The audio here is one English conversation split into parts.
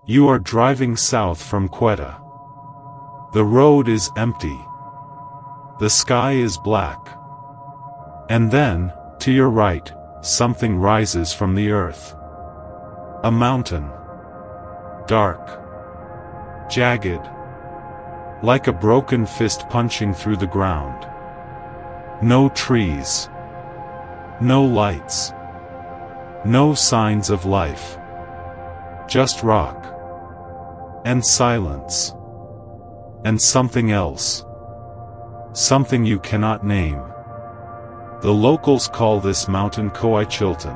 You are driving south from Quetta. The road is empty. The sky is black. And then, to your right, something rises from the earth. A mountain. Dark. Jagged. Like a broken fist punching through the ground. No trees. No lights. No signs of life. Just rock. And silence. And something else. Something you cannot name. The locals call this mountain Koh-e-Chiltan.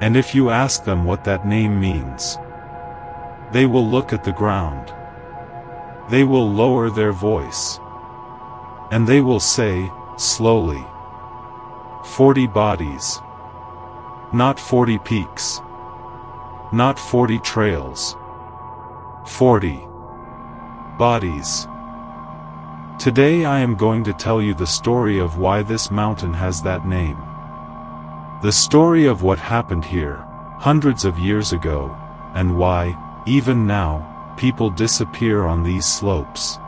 And if you ask them what that name means, they will look at the ground. They will lower their voice. And they will say, slowly, 40 bodies. Not 40 peaks. Not 40 trails. 40 bodies. Today I am going to tell you the story of why this mountain has that name. The story of what happened here, hundreds of years ago, and why, even now, people disappear on these slopes.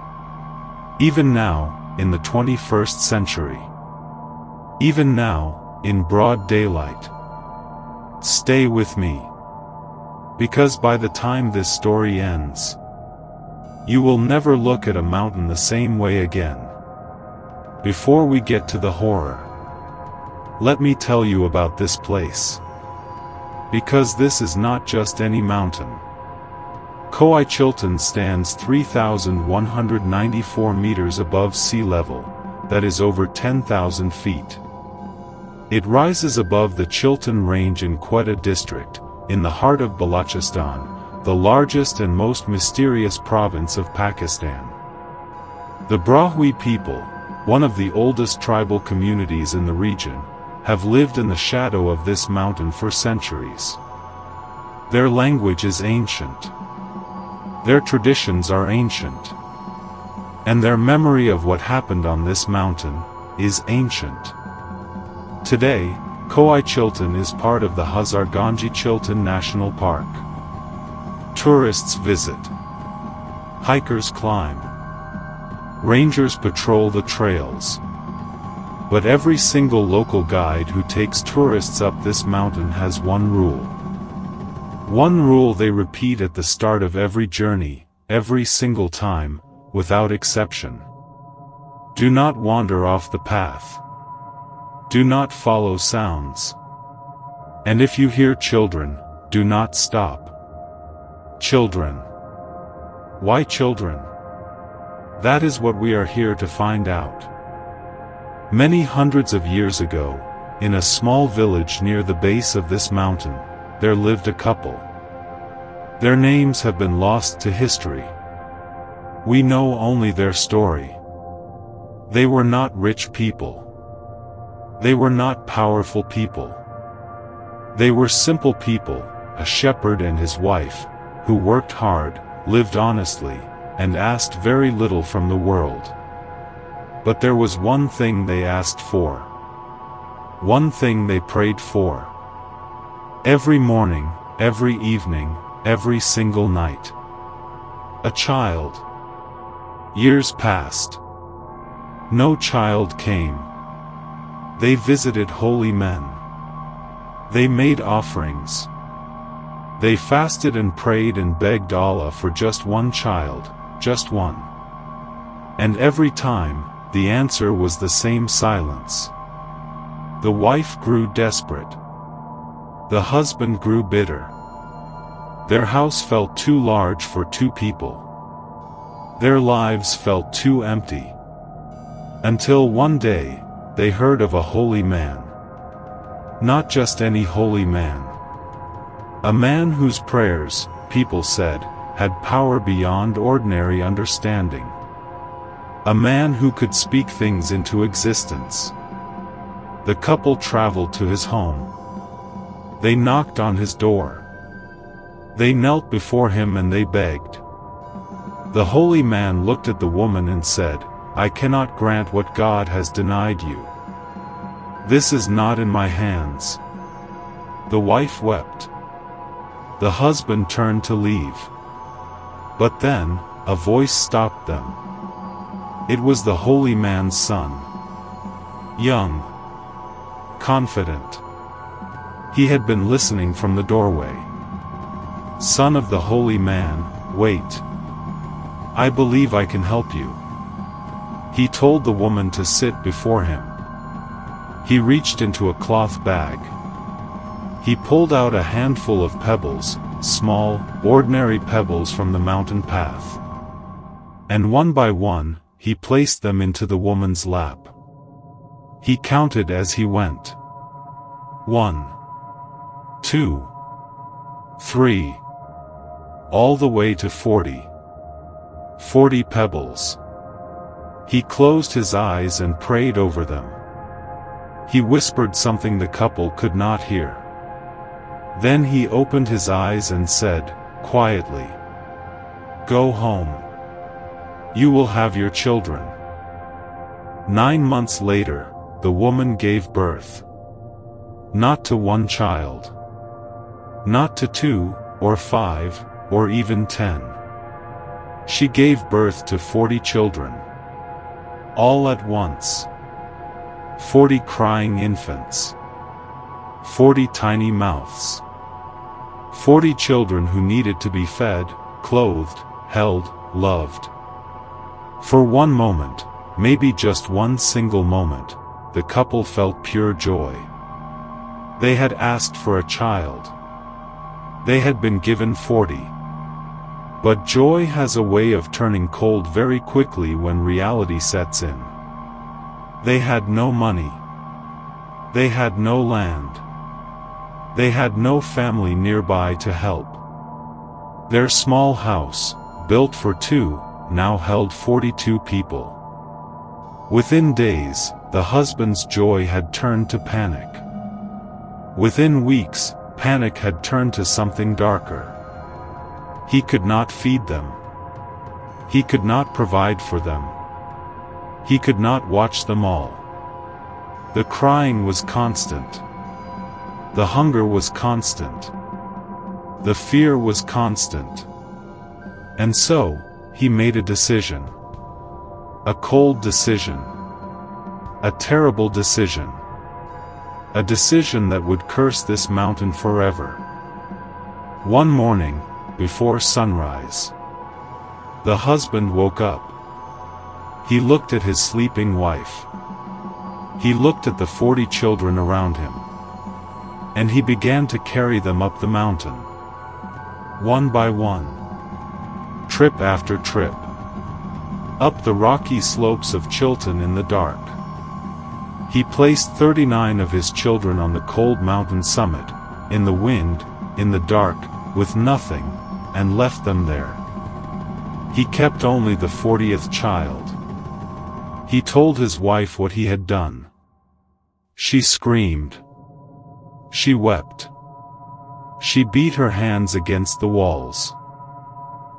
Even now, in the 21st century. Even now, in broad daylight. Stay with me. Because by the time this story ends, you will never look at a mountain the same way again. Before we get to the horror, let me tell you about this place. Because this is not just any mountain. Koh-e-Chiltan stands 3,194 meters above sea level, that is over 10,000 feet. It rises above the Chiltan Range in Quetta District, in the heart of Balochistan, the largest and most mysterious province of Pakistan. The Brahui people, one of the oldest tribal communities in the region, have lived in the shadow of this mountain for centuries. Their language is ancient. Their traditions are ancient. And their memory of what happened on this mountain is ancient. Today, Koh-e-Chiltan is part of the Hazarganji-Chiltan National Park. Tourists visit. Hikers climb. Rangers patrol the trails. But every single local guide who takes tourists up this mountain has one rule. One rule they repeat at the start of every journey, every single time, without exception. Do not wander off the path. Do not follow sounds. And if you hear children, do not stop. Children. Why children? That is what we are here to find out. Many hundreds of years ago, in a small village near the base of this mountain, there lived a couple. Their names have been lost to history. We know only their story. They were not rich people. They were not powerful people. They were simple people, a shepherd and his wife, who worked hard, lived honestly, and asked very little from the world. But there was one thing they asked for. One thing they prayed for. Every morning, every evening, every single night. A child. Years passed. No child came. They visited holy men. They made offerings. They fasted and prayed and begged Allah for just one child, just one. And every time, the answer was the same silence. The wife grew desperate. The husband grew bitter. Their house felt too large for two people. Their lives felt too empty. Until one day, they heard of a holy man. Not just any holy man. A man whose prayers, people said, had power beyond ordinary understanding. A man who could speak things into existence. The couple traveled to his home. They knocked on his door. They knelt before him and they begged. The holy man looked at the woman and said, "I cannot grant what God has denied you. This is not in my hands." The wife wept. The husband turned to leave. But then, a voice stopped them. It was the holy man's son. Young. Confident. He had been listening from the doorway. Son of the holy man, wait. I believe I can help you. He told the woman to sit before him. He reached into a cloth bag. He pulled out a handful of pebbles, small, ordinary pebbles from the mountain path. And one by one, he placed them into the woman's lap. He counted as he went. 1, 2, 3. All the way to 40. 40 pebbles. He closed his eyes and prayed over them. He whispered something the couple could not hear. Then he opened his eyes and said, quietly, "Go home. You will have your children." 9 months later, the woman gave birth. Not to one child. Not to 2, or 5, or even 10. She gave birth to 40 children. All at once. 40 crying infants. 40 tiny mouths. 40 children who needed to be fed, clothed, held, loved. For one moment, maybe just one single moment, the couple felt pure joy. They had asked for a child. They had been given 40. But joy has a way of turning cold very quickly when reality sets in. They had no money. They had no land. They had no family nearby to help. Their small house, built for 2, now held 42 people. Within days, the husband's joy had turned to panic. Within weeks, panic had turned to something darker. He could not feed them. He could not provide for them. He could not watch them all. The crying was constant. The hunger was constant. The fear was constant. And so, he made a decision. A cold decision. A terrible decision. A decision that would curse this mountain forever. One morning, before sunrise, the husband woke up. He looked at his sleeping wife. He looked at the 40 children around him. And he began to carry them up the mountain. One by one. Trip after trip. Up the rocky slopes of Chiltan in the dark. He placed 39 of his children on the cold mountain summit, in the wind, in the dark, with nothing, and left them there. He kept only the 40th child. He told his wife what he had done. She screamed. She wept. She beat her hands against the walls.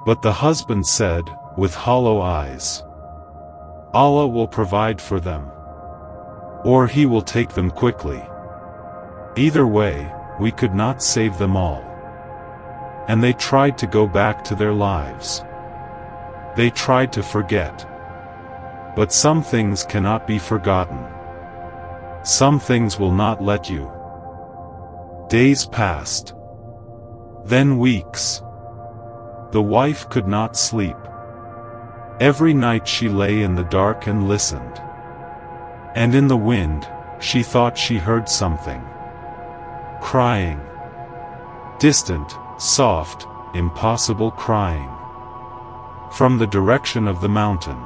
But the husband said, with hollow eyes, "Allah will provide for them. Or He will take them quickly. Either way, we could not save them all." And they tried to go back to their lives. They tried to forget. But some things cannot be forgotten. Some things will not let you. Days passed. Then weeks. The wife could not sleep. Every night she lay in the dark and listened. And in the wind, she thought she heard something. Crying. Distant, soft, impossible crying. From the direction of the mountain.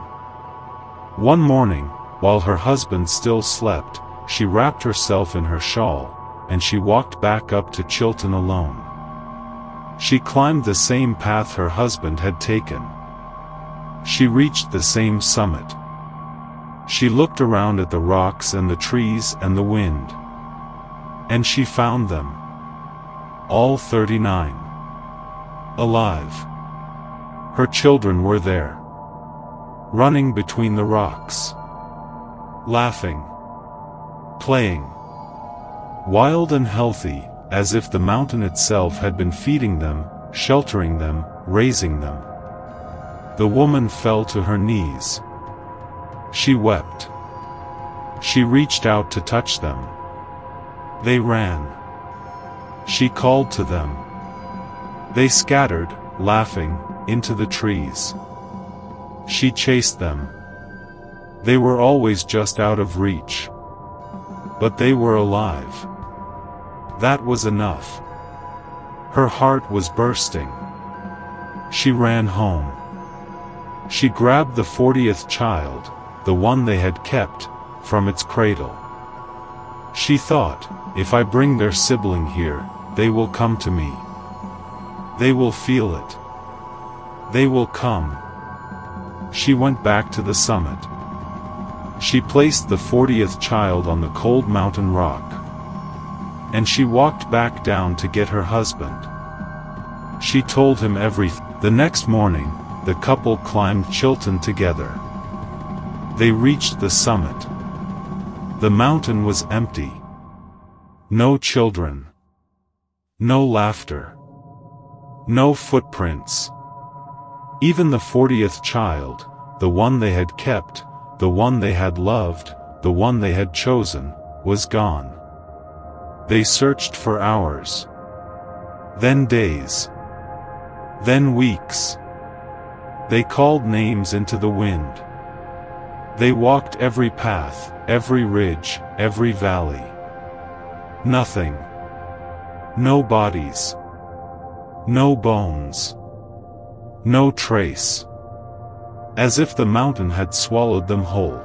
One morning, while her husband still slept, she wrapped herself in her shawl, and she walked back up to Chiltan alone. She climbed the same path her husband had taken. She reached the same summit. She looked around at the rocks and the trees and the wind. And she found them. All 39. Alive. Her children were there. Running between the rocks. Laughing. Playing. Wild and healthy, as if the mountain itself had been feeding them, sheltering them, raising them. The woman fell to her knees. She wept. She reached out to touch them. They ran. She called to them. They scattered, laughing, into the trees. She chased them. They were always just out of reach. But they were alive. That was enough. Her heart was bursting. She ran home. She grabbed the 40th child, the one they had kept, from its cradle. She thought, if I bring their sibling here, they will come to me. They will feel it. They will come. She went back to the summit. She placed the 40th child on the cold mountain rock. And she walked back down to get her husband. She told him everything. The next morning, the couple climbed Chiltan together. They reached the summit. The mountain was empty. No children. No laughter. No footprints. Even the 40th child, the one they had kept, the one they had loved, the one they had chosen, was gone. They searched for hours. Then days. Then weeks. They called names into the wind. They walked every path, every ridge, every valley. Nothing. No bodies. No bones. No trace. As if the mountain had swallowed them whole.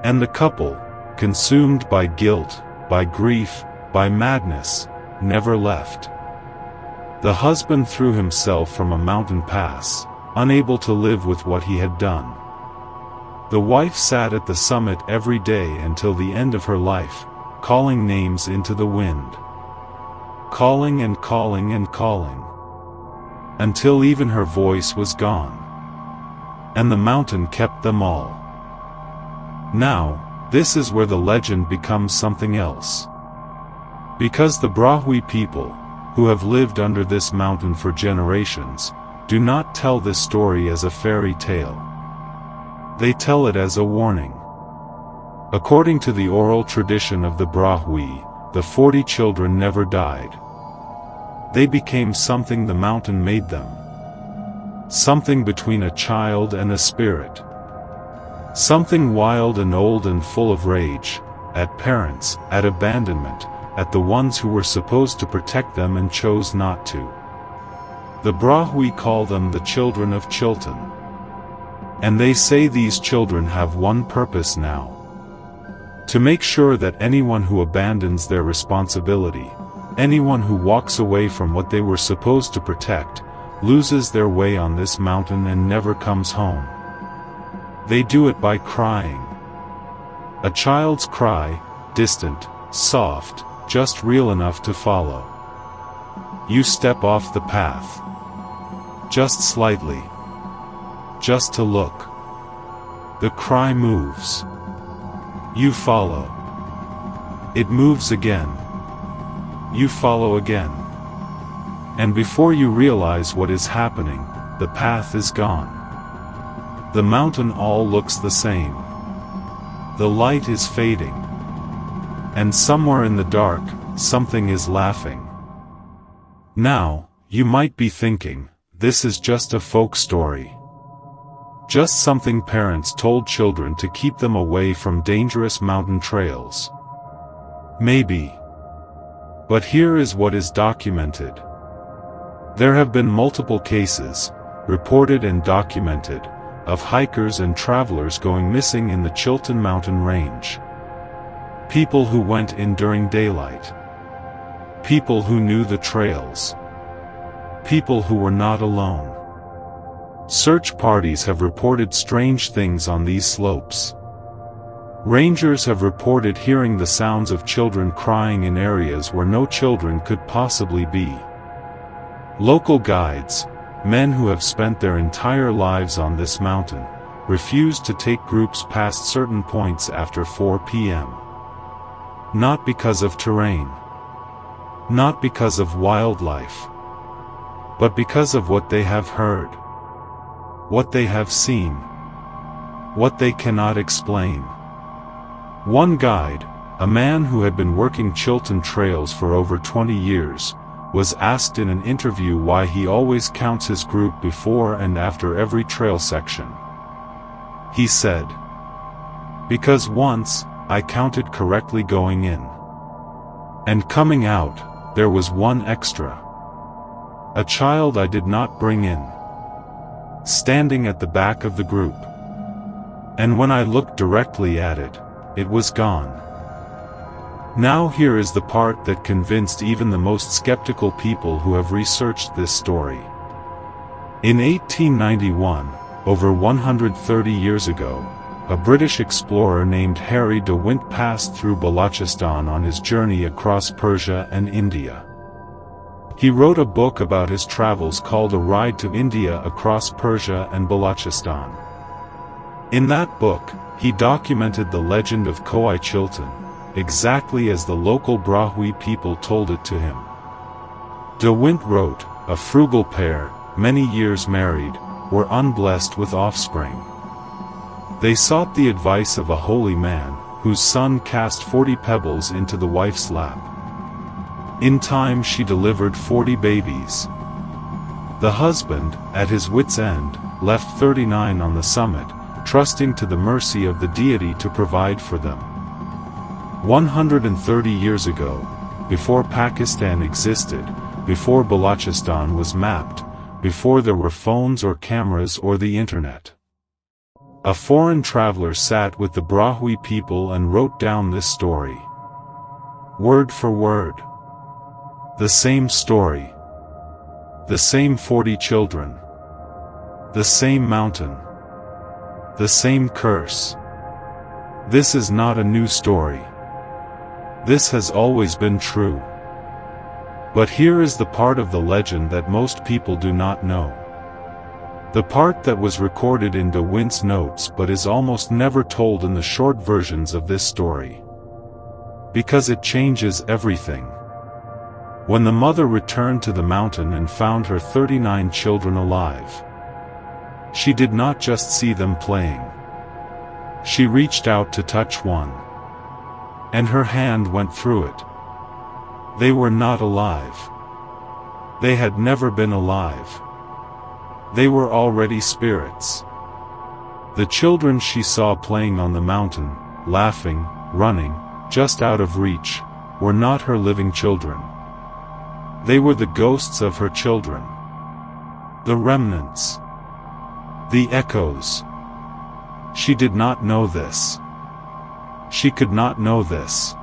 And the couple, consumed by guilt, by grief, by madness, never left. The husband threw himself from a mountain pass, unable to live with what he had done. The wife sat at the summit every day until the end of her life, calling names into the wind. Calling and calling and calling. Until even her voice was gone. And the mountain kept them all. Now, this is where the legend becomes something else. Because the Brahui people, who have lived under this mountain for generations, do not tell this story as a fairy tale. They tell it as a warning. According to the oral tradition of the Brahui, the 40 children never died. They became something the mountain made them. Something between a child and a spirit. Something wild and old and full of rage, at parents, at abandonment, at the ones who were supposed to protect them and chose not to. The Brahui call them the children of Chiltan. And they say these children have one purpose now. To make sure that anyone who abandons their responsibility, anyone who walks away from what they were supposed to protect, loses their way on this mountain and never comes home. They do it by crying. A child's cry, distant, soft, just real enough to follow. You step off the path. Just slightly. Just to look. The cry moves. You follow. It moves again. You follow again. And before you realize what is happening, the path is gone. The mountain all looks the same. The light is fading. And somewhere in the dark, something is laughing. Now, you might be thinking, this is just a folk story. Just something parents told children to keep them away from dangerous mountain trails. Maybe. But here is what is documented. There have been multiple cases, reported and documented, of hikers and travelers going missing in the Chiltan mountain range. People who went in during daylight. People who knew the trails. People who were not alone. Search parties have reported strange things on these slopes. Rangers have reported hearing the sounds of children crying in areas where no children could possibly be. Local guides, men who have spent their entire lives on this mountain, refuse to take groups past certain points after 4 p.m. Not because of terrain. not because of wildlife, but because of what they have heard, what they have seen, what they cannot explain. One guide, a man who had been working Chiltan trails for over 20 years, was asked in an interview why he always counts his group before and after every trail section. He said, "Because once, I counted correctly going in. And coming out, there was one extra. A child I did not bring in, standing at the back of the group. And when I looked directly at it, it was gone." Now here is the part that convinced even the most skeptical people who have researched this story. In 1891, over 130 years ago, a British explorer named Harry de Windt passed through Balochistan on his journey across Persia and India. He wrote a book about his travels called A Ride to India Across Persia and Balochistan. In that book, he documented the legend of Koh-e-Chiltan, exactly as the local Brahui people told it to him. De Windt wrote, "A frugal pair, many years married, were unblessed with offspring. They sought the advice of a holy man, whose son cast 40 pebbles into the wife's lap. In time she delivered 40 babies. The husband, at his wit's end, left 39 on the summit, trusting to the mercy of the deity to provide for them. 130 years ago, before Pakistan existed, before Balochistan was mapped, before there were phones or cameras or the internet. A foreign traveler sat with the Brahui people and wrote down this story. Word for word. The same story. The same 40 children. The same mountain. The same curse. This is not a new story. This has always been true. But here is the part of the legend that most people do not know. The part that was recorded in de Windt's notes but is almost never told in the short versions of this story. Because it changes everything. When the mother returned to the mountain and found her 39 children alive, she did not just see them playing. She reached out to touch one. And her hand went through it. They were not alive. They had never been alive. They were already spirits. The children she saw playing on the mountain, laughing, running, just out of reach, were not her living children. They were the ghosts of her children. The remnants. The echoes. She did not know this. She could not know this.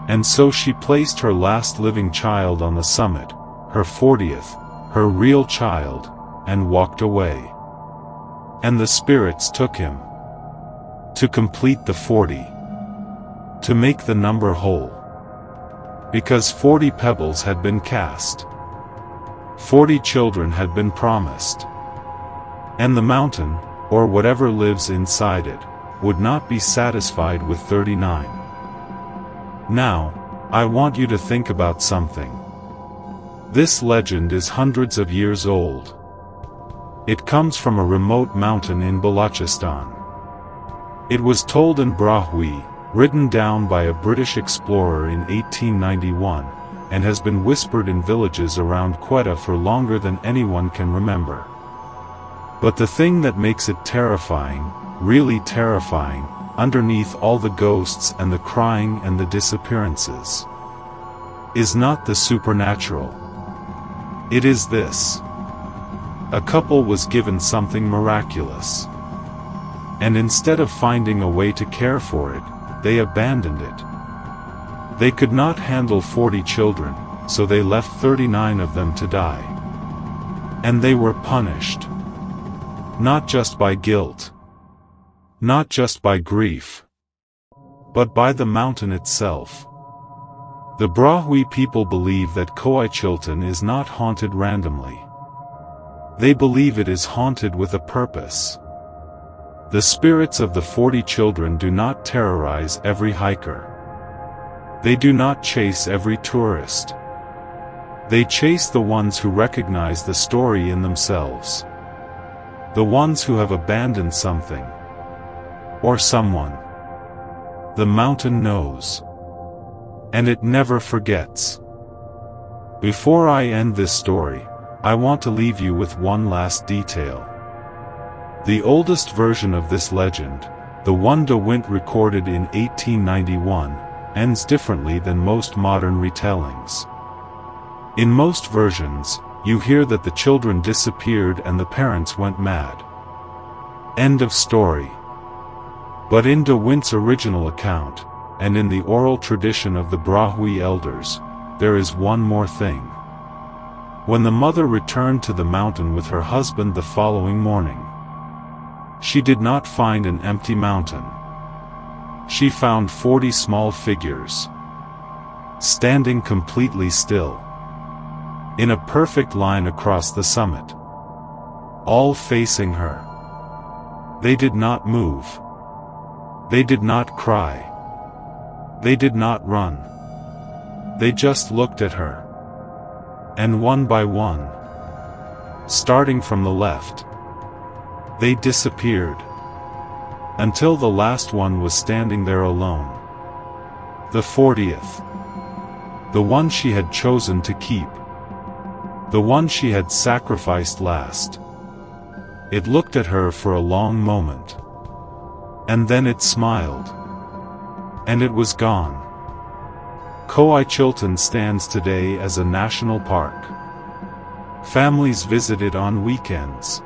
And so she placed her last living child on the summit, her 40th, her real child, and walked away. And the spirits took him. To complete the 40. To make the number whole. Because 40 pebbles had been cast. 40 children had been promised. And the mountain, or whatever lives inside it, would not be satisfied with 39. Now, I want you to think about something. This legend is hundreds of years old. It comes from a remote mountain in Balochistan. It was told in Brahui, written down by a British explorer in 1891, and has been whispered in villages around Quetta for longer than anyone can remember. But the thing that makes it terrifying, really terrifying, underneath all the ghosts and the crying and the disappearances, is not the supernatural. It is this. A couple was given something miraculous. And instead of finding a way to care for it, they abandoned it. They could not handle 40 children, so they left 39 of them to die. And they were punished. Not just by guilt. Not just by grief. But by the mountain itself. The Brahui people believe that Koh-e-Chiltan is not haunted randomly. They believe it is haunted with a purpose. The spirits of the 40 children do not terrorize every hiker. They do not chase every tourist. They chase the ones who recognize the story in themselves. The ones who have abandoned something. Or someone. The mountain knows. And it never forgets. Before I end this story, I want to leave you with one last detail. The oldest version of this legend, the one de Windt recorded in 1891, ends differently than most modern retellings. In most versions, you hear that the children disappeared and the parents went mad. End of story. But in de Windt's original account, and in the oral tradition of the Brahui elders, there is one more thing. When the mother returned to the mountain with her husband the following morning, she did not find an empty mountain. She found 40 small figures, standing completely still, in a perfect line across the summit, all facing her. They did not move. They did not cry. They did not run. They just looked at her. And one by one, starting from the left, they disappeared, until the last one was standing there alone. The 40th. The one she had chosen to keep. The one she had sacrificed last. It looked at her for a long moment. And then it smiled. And it was gone. Koh-e-Chiltan stands today as a national park. Families visit it on weekends.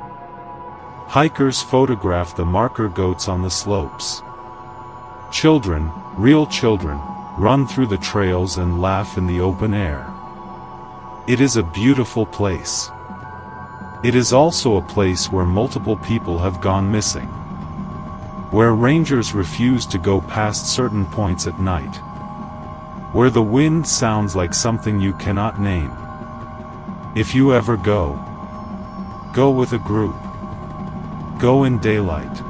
Hikers photograph the marker goats on the slopes. Children, real children, run through the trails and laugh in the open air. It is a beautiful place. It is also a place where multiple people have gone missing. Where rangers refuse to go past certain points at night. Where the wind sounds like something you cannot name. If you ever go, go with a group. Go in daylight.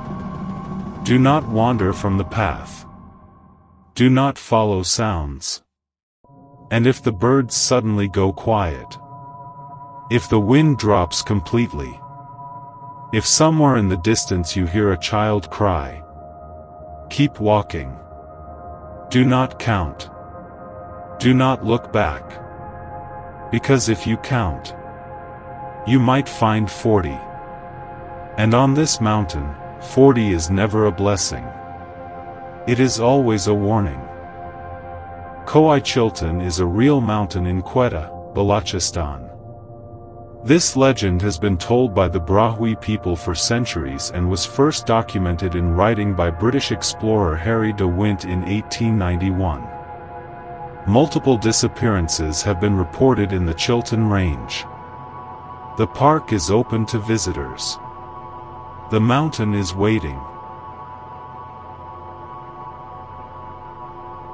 Do not wander from the path. Do not follow sounds. And if the birds suddenly go quiet, if the wind drops completely, if somewhere in the distance you hear a child cry, keep walking. Do not count. Do not look back. Because if you count, you might find 40. And on this mountain, 40 is never a blessing. It is always a warning. Koh-e-Chiltan is a real mountain in Quetta, Balochistan. This legend has been told by the Brahui people for centuries and was first documented in writing by British explorer Harry de Windt in 1891. Multiple disappearances have been reported in the Chiltan Range. The park is open to visitors. The mountain is waiting.